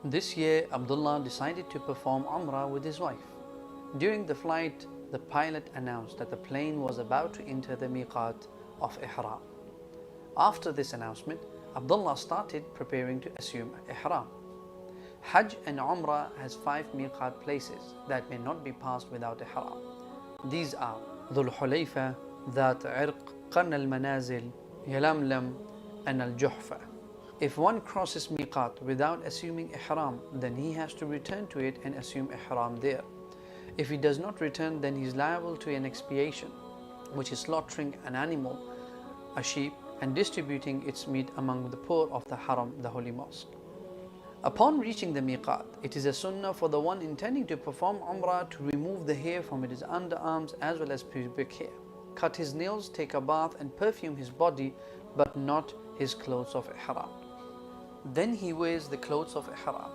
This year, Abdullah decided to perform Umrah with his wife. During the flight, the pilot announced that the plane was about to enter the miqat of Ihram. After this announcement, Abdullah started preparing to assume Ihram. Hajj and Umrah has 5 miqat places that may not be passed without Ihram. These are Dhul Hulayfa, Dhat Irq, Qarn al-Manazil, Yalamlam, and Al-Juhfa. If one crosses miqat without assuming Ihram, then he has to return to it and assume Ihram there. If he does not return, then he is liable to an expiation, which is slaughtering an animal, a sheep, and distributing its meat among the poor of the Haram, the holy mosque. Upon reaching the miqat, it is a sunnah for the one intending to perform Umrah to remove the hair from his underarms as well as pubic hair, cut his nails, take a bath, and perfume his body, but not his clothes of Ihram. Then he wears the clothes of Ihram.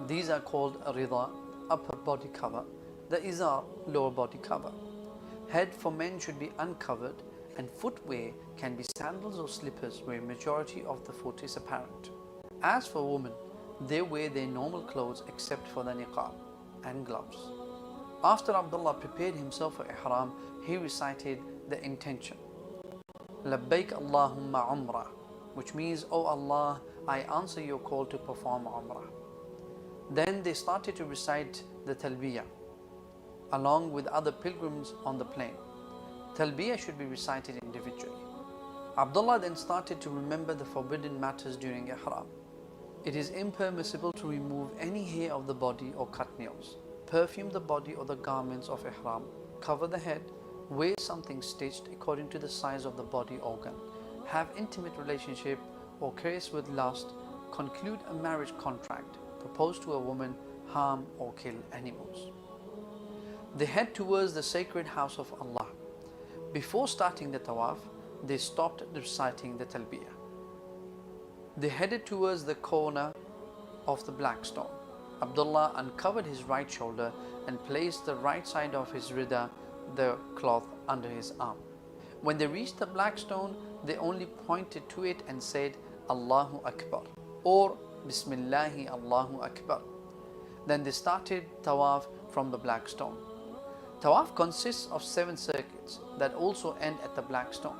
These are called a rida, upper body cover, the izar, lower body cover. Head for men should be uncovered, and footwear can be sandals or slippers where majority of the foot is apparent. As for women, they wear their normal clothes except for the niqab and gloves. After Abdullah prepared himself for Ihram, he recited the intention, Labbaik Allahumma Umrah, which means, O Allah, I answer your call to perform Umrah. Then they started to recite the Talbiyah along with other pilgrims on the plane. Talbiyah should be recited individually. Abdullah then started to remember the forbidden matters during Ihram. It is impermissible to remove any hair of the body or cut nails, perfume the body or the garments of Ihram, cover the head, wear something stitched according to the size of the body organ, have intimate relationship or caress with lust, conclude a marriage contract, propose to a woman, harm or kill animals. They head towards the sacred house of Allah. Before starting the tawaf, they stopped reciting the talbiyah. They headed towards the corner of the black stone. Abdullah uncovered his right shoulder and placed the right side of his rida, the cloth, under his arm. When they reached the black stone, they only pointed to it and said, Allahu Akbar, or Bismillahi Allahu Akbar. Then they started tawaf from the black stone. Tawaf consists of 7 circuits that also end at the black stone.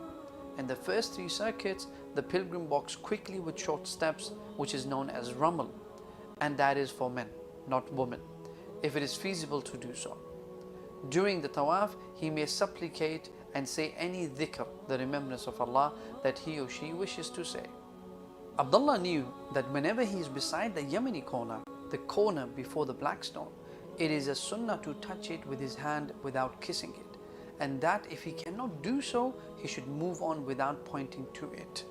In the first 3 circuits, the pilgrim walks quickly with short steps, which is known as ramal, and that is for men, not women, if it is feasible to do so. During the tawaf, he may supplicate and say any dhikr, the remembrance of Allah, that he or she wishes to say. Abdullah knew that whenever he is beside the Yemeni corner, the corner before the black stone, it is a sunnah to touch it with his hand without kissing it, and that if he cannot do so, he should move on without pointing to it.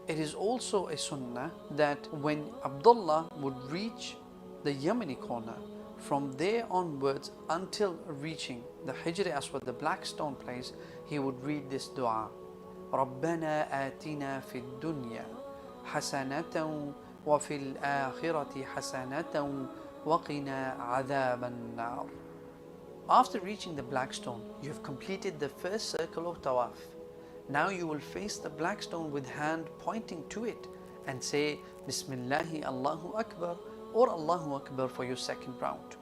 It is also a sunnah that when Abdullah would reach the Yemeni corner, from there onwards until reaching the Hijr Aswad, the black stone place, he would read this dua, رَبَّنَا آتِنَا فِي الدُّنْيَا حَسَنَةً وَفِي الْآخِرَةِ حَسَنَةً وَقِنَا عَذَابَ النَّارِ. After reaching the black stone, you have completed the first circle of tawaf. Now you will face the black stone with hand pointing to it and say Bismillahi Allahu Akbar or Allahu Akbar for your second round.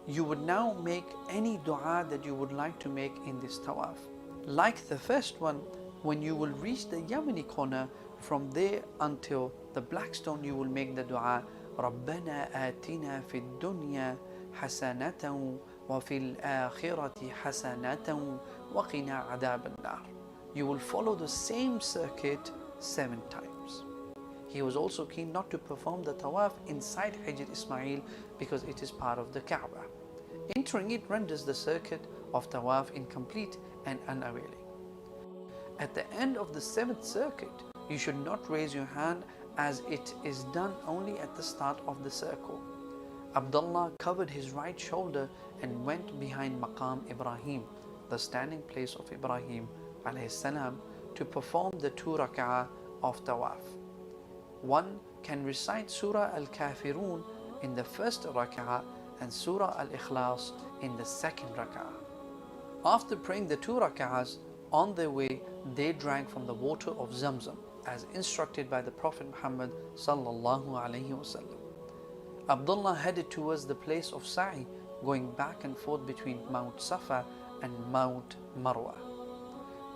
You would now make any dua that you would like to make in this tawaf. Like the first one, when you will reach the Yemeni corner, from there until the black stone you will make the dua رَبَّنَا آتِنَا فِي الدُّنْيَا حَسَنَةً وَفِي الْآخِرَةِ حَسَنَةً وَقِنَا عَذَابَ النَّارِ. You will follow the same circuit 7 times. He was also keen not to perform the tawaf inside Hijr Ismail because it is part of the Kaaba. Entering it renders the circuit of tawaf incomplete and unavailing. At the end of the 7th circuit, you should not raise your hand as it is done only at the start of the circle. Abdullah covered his right shoulder and went behind Maqam Ibrahim, the standing place of Ibrahim alayhi salam, to perform the 2 rak'ah of tawaf. One can recite Surah Al-Kafirun in the first rak'ah and Surah Al-Ikhlas in the second rak'ah. After praying the 2 rak'ahs, on their way they drank from the water of Zamzam as instructed by the Prophet Muhammad sallallahu alaihi wasallam. Abdullah headed towards the place of Sa'i, going back and forth between Mount Safa and Mount Marwa.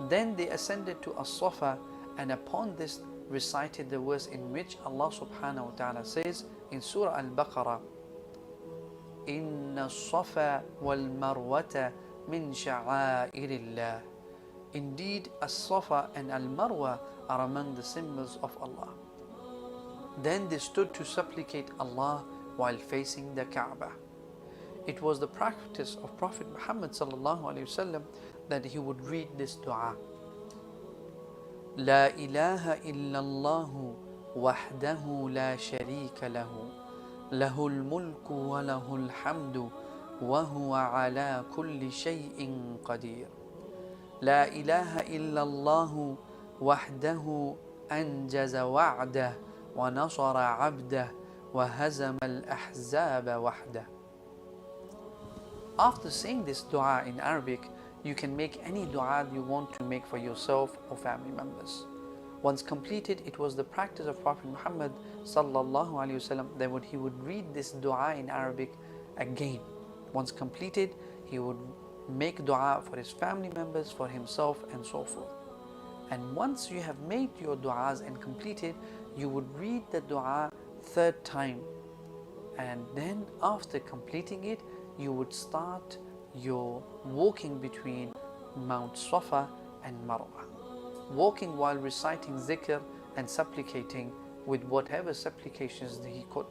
Then they ascended to As-Safa, and upon this recited the verse in which Allah subhanahu wa ta'ala says in Surah Al-Baqarah, Inna as-Safa wal-Marwata min sha'airillah. Indeed, As-Safa and Al-Marwa are among the symbols of Allah. Then they stood to supplicate Allah while facing the Kaaba. It was the practice of Prophet Muhammad sallallahu alaihi wasallam that he would read this dua. La ilaha illallah wahdahu la sharika lahu, lahul mulku wa lahul hamdu, wa huwa ala kulli shay'in qadir. La ilaha illallah wahdahu anjaza wa'dah wa nasara 'abdah wa hazama al-ahzaba wahdah. After saying this dua in Arabic, you can make any dua you want to make for yourself or family members. Once completed, it was the practice of Prophet Muhammad sallallahu alaihi wasallam that he would read this dua in Arabic again. Once completed, he would make dua for his family members, for himself, and so forth. And once you have made your duas and completed, you would read the dua third time. And then after completing it, you would start your walking between Mount Safa and Marwa, walking while reciting zikr and supplicating with whatever supplications that he could.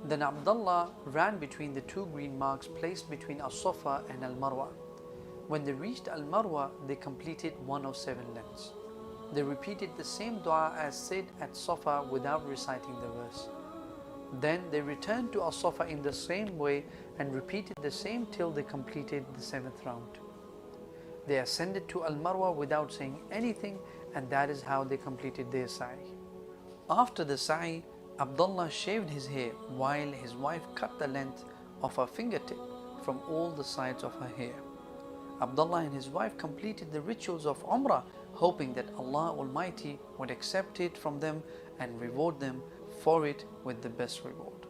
Then Abdullah ran between the two green marks placed between As-Safa and Al-Marwa. When they reached Al-Marwa, they completed one of 7 lengths. They repeated the same dua as said at Safa without reciting the verse. Then they returned to As-Safa in the same way and repeated the same till they completed the 7th round. They ascended to Al-Marwa without saying anything, and that is how they completed their sa'i. After the sa'i, Abdullah shaved his hair while his wife cut the length of her fingertip from all the sides of her hair. Abdullah and his wife completed the rituals of Umrah, hoping that Allah Almighty would accept it from them and reward them for it with the best reward.